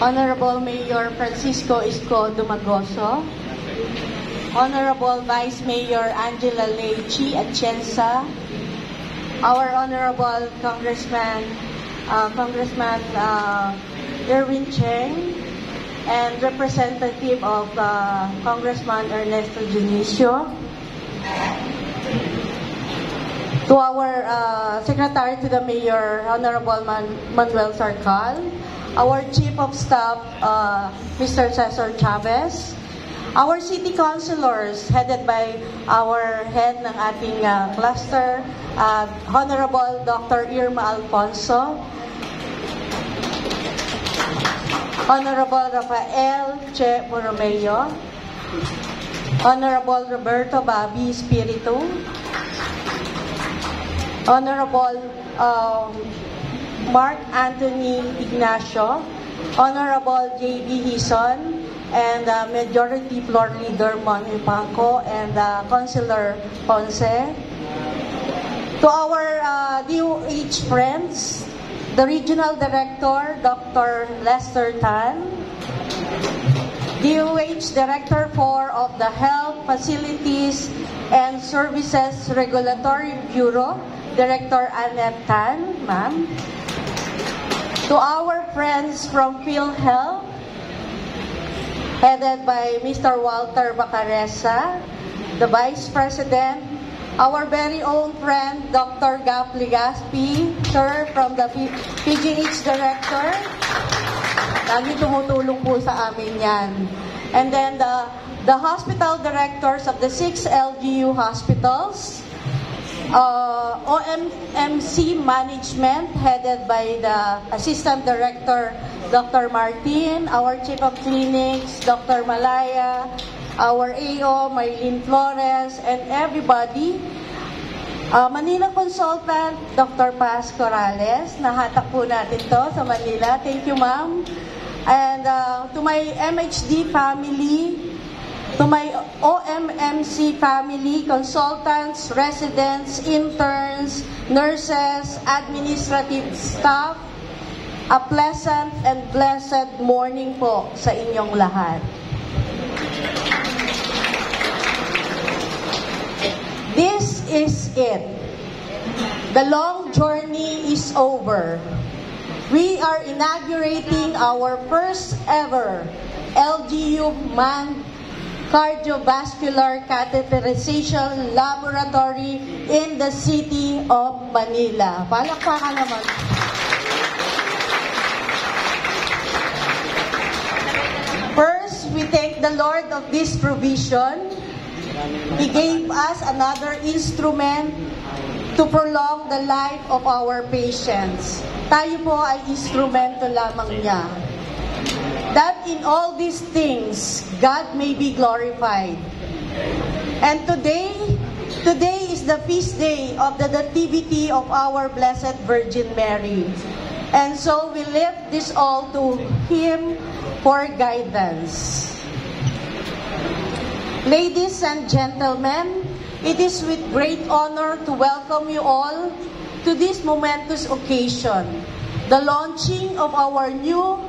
Honorable Mayor Francisco Isko Dumagoso, Honorable Vice Mayor Angela Lechi Atienza, our Honorable Congressman Erwin Cheng, and representative of Congressman Ernesto Junicio, to our Secretary to the Mayor, Honorable Manuel Sarcal, our Chief of Staff, Mr. Cesar Chavez, our City Councilors, headed by our head ng ating cluster, Honorable Dr. Irma Alfonso, Honorable Rafael Che Borromeo, Honorable Roberto Babi Espiritu, Honorable Mark Anthony Ignacio, Honorable J.B. Hison, and Majority Floor Leader Moni Panco, and Councilor Ponce. To our DOH friends, the Regional Director, Dr. Lester Tan, DOH Director 4 of the Health Facilities and Services Regulatory Bureau, Director Annette Tan, ma'am. To our friends from PhilHealth, headed by Mr. Walter Bacaresa, the Vice President, our very own friend, Dr. Gap Ligaspi, sir, from the PGH Director. Lagi tumutulong po sa amin yan. And then the hospital directors of the 6 LGU hospitals, OMMC Management, headed by the Assistant Director, Dr. Martin, our Chief of Clinics, Dr. Malaya, our AO, Maylene Flores, and everybody. Manila Consultant, Dr. Paz Corrales, nahatak po natin to sa Manila. Thank you, ma'am. And to my MHD family, to my OMMC family, consultants, residents, interns, nurses, administrative staff, a pleasant and blessed morning po sa inyong lahat. This is it. The long journey is over. We are inaugurating our first ever LGU manned cardiovascular catheterization laboratory in the city of Manila. Palakpakan naman. First, we thank the Lord of this provision. He gave us another instrument to prolong the life of our patients. Tayo po ay instrumento lamang niya. That in all these things, God may be glorified. And today is the feast day of the Nativity of our Blessed Virgin Mary. And so we lift this all to Him for guidance. Ladies and gentlemen, it is with great honor to welcome you all to this momentous occasion, the launching of our new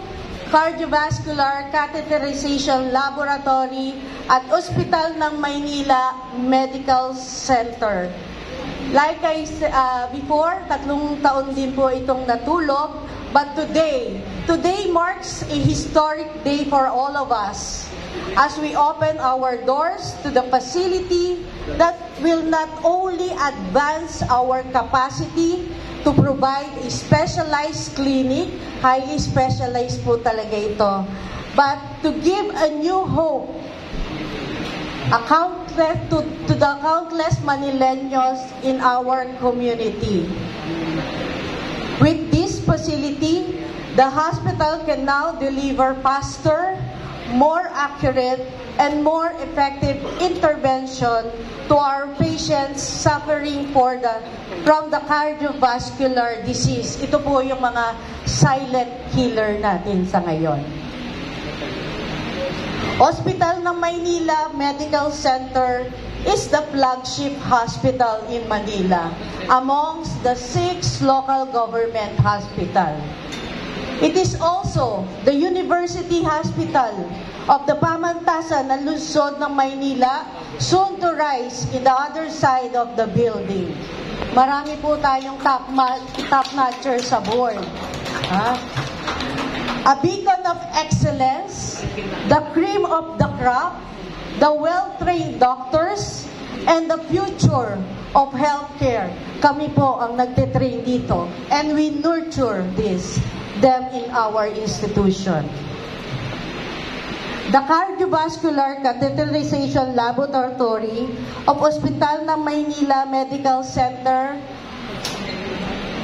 cardiovascular catheterization laboratory at Ospital ng Maynila Medical Center. Like I said before, 3 taon din po itong natulog, but today marks a historic day for all of us as we open our doors to the facility that will not only advance our capacity to provide a specialized clinic, highly specialized po talaga ito, but to give a new hope to the countless Manileños in our community. With this facility, the hospital can now deliver faster, more accurate, and more effective intervention to our patients suffering from the cardiovascular disease. Ito po yung mga silent killer natin sa ngayon. Hospital ng Maynila Medical Center is the flagship hospital in Manila amongst the 6 local government hospitals. It is also the University Hospital of the Pamantasan na lungsod ng Maynila, soon to rise in the other side of the building. Marami po tayong top-notcher sa board. A beacon of excellence, the cream of the crop, the well-trained doctors, and the future of healthcare. Kami po ang nagtitrain dito, and we nurture them in our institution. The Cardiovascular Catheterization Laboratory of Ospital ng Maynila Medical Center,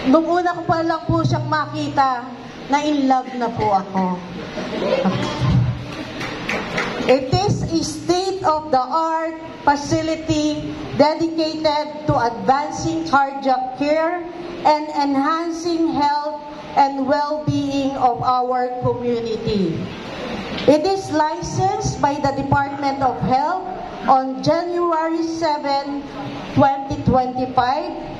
nung una ko pa lang po siyang makita, na in love na po ako. It is a state-of-the-art facility dedicated to advancing cardiac care and enhancing health and well-being of our community. It is licensed by the Department of Health on January 7, 2025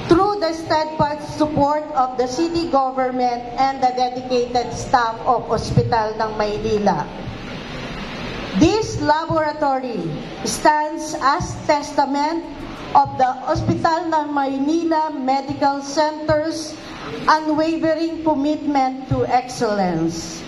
through the steadfast support of the city government and the dedicated staff of Ospital ng Maynila. This laboratory stands as testament of the Ospital ng Maynila Medical Center's unwavering commitment to excellence.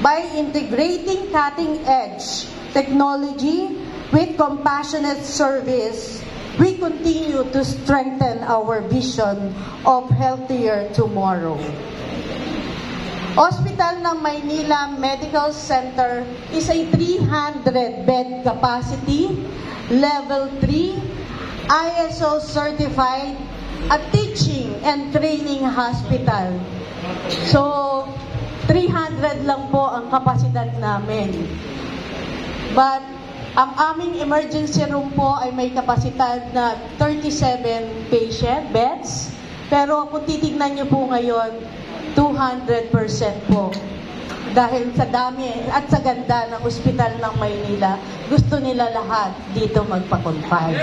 By integrating cutting-edge technology with compassionate service, we continue to strengthen our vision of healthier tomorrow. Hospital ng Maynila Medical Center is a 300-bed capacity, level 3, ISO certified, a teaching and training hospital. So, 300 lang po ang kapasidad namin. But, ang aming emergency room po ay may kapasidad na 37 patient beds. Pero kung titignan nyo po ngayon, 200% po. Dahil sa dami at sa ganda ng ospital ng Maynila, gusto nila lahat dito magpa-confine.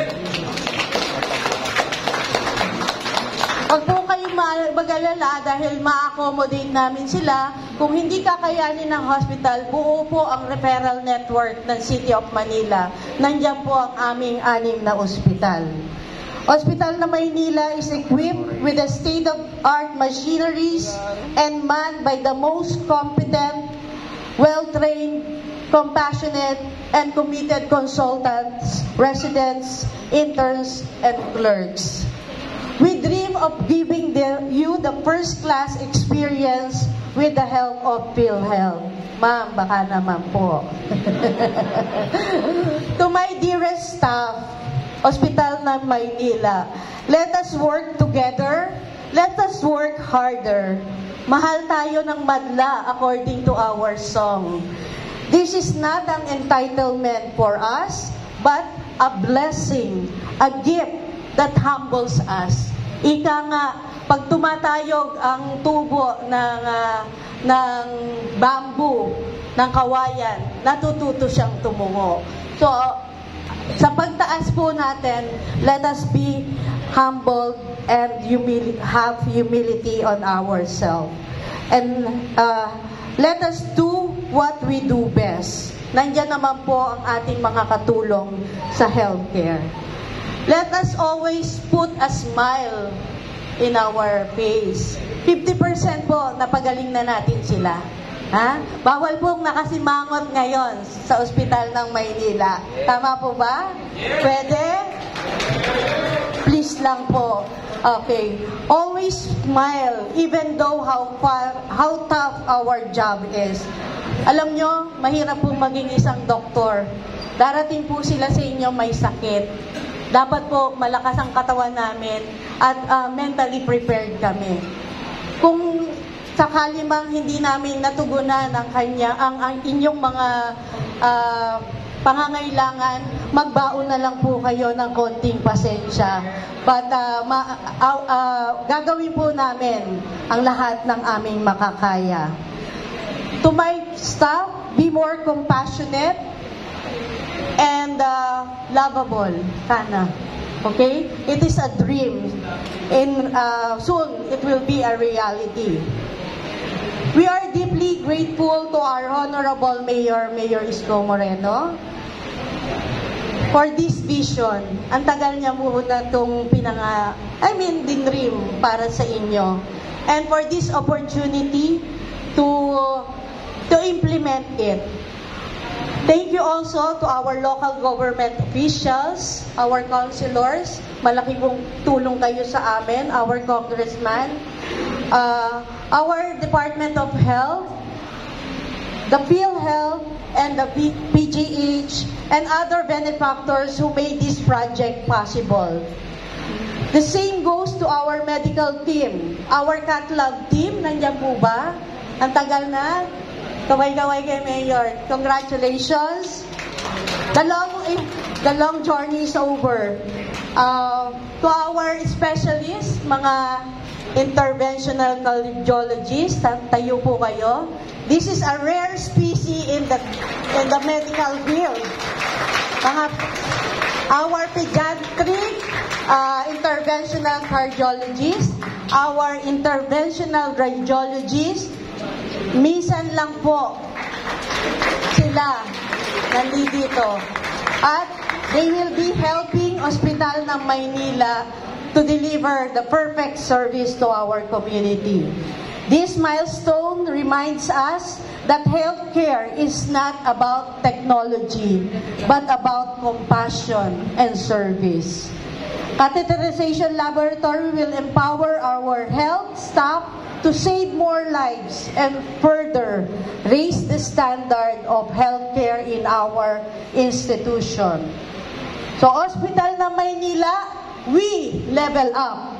Huwag po kayong mag-alala dahil ma-accommodate namin sila. Kung hindi kakayanin ng hospital, buo po ang referral network ng City of Manila. Nandiyan po ang aming 6 na ospital. Hospital na Maynila is equipped with the state-of-art machineries and manned by the most competent, well-trained, compassionate, and committed consultants, residents, interns, and clerks. We dream of giving you the first-class experience with the help of PhilHealth. Ma'am, baka naman po. To my dearest staff, Ospital ng Maynila, let us work together, let us work harder. Mahal tayo ng madla according to our song. This is not an entitlement for us, but a blessing, a gift that humbles us. Ika nga, pag tumatayog ang tubo ng bamboo, ng kawayan, natututo siyang tumungo. So, sa pagtaas po natin, let us be humble and have humility on ourselves. And let us do what we do best. Nandiyan naman po ang ating mga katulong sa healthcare. Let us always put a smile in our face. 50% po, napagaling na natin sila. Ha? Bawal pong nakasimangot ngayon sa ospital ng Maynila. Tama po ba? Pwede? Please lang po. Okay. Always smile, even though how tough our job is. Alam nyo, mahirap pong maging isang doktor. Darating po sila sa inyo may sakit. Dapat po malakas ang katawan namin at mentally prepared kami. Kung sakali mang hindi namin natugunan ang inyong mga pangangailangan, magbaon na lang po kayo ng konting pasensya. But gagawin po namin ang lahat ng aming makakaya. To my staff, be more compassionate and lovable. Sana. Okay? It is a dream. Soon, it will be a reality. We are deeply grateful to our Honorable Mayor, Mayor Isko Moreno, for this vision. Ang tagal niya muna itong dinrim para sa inyo. And for this opportunity to implement it. Thank you also to our local government officials, our councilors. Malaki pong tulong kayo sa amin, our congressman, our Department of Health, the PhilHealth, and the PGH, and other benefactors who made this project possible. The same goes to our medical team, our cath lab team. Nandiyan po ba? Ang tagal na. Kaway-kaway kay Mayor. Congratulations. The long journey is over. To our specialists, mga interventional cardiologists, tayo po kayo. This is a rare species in the medical field. Our pediatric interventional cardiologist, our interventional radiologist, minsan lang po sila nandito. At they will be helping Ospital ng Maynila to deliver the perfect service to our community. This milestone reminds us that healthcare is not about technology, but about compassion and service. Catheterization Laboratory will empower our health staff to save more lives and further raise the standard of healthcare in our institution. So, Ospital ng Maynila, we level up.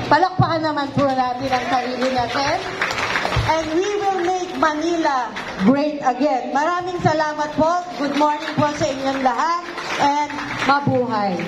Palakpakan naman po natin ang sarili natin. And we will make Manila great again. Maraming salamat po. Good morning po sa inyong lahat. And mabuhay.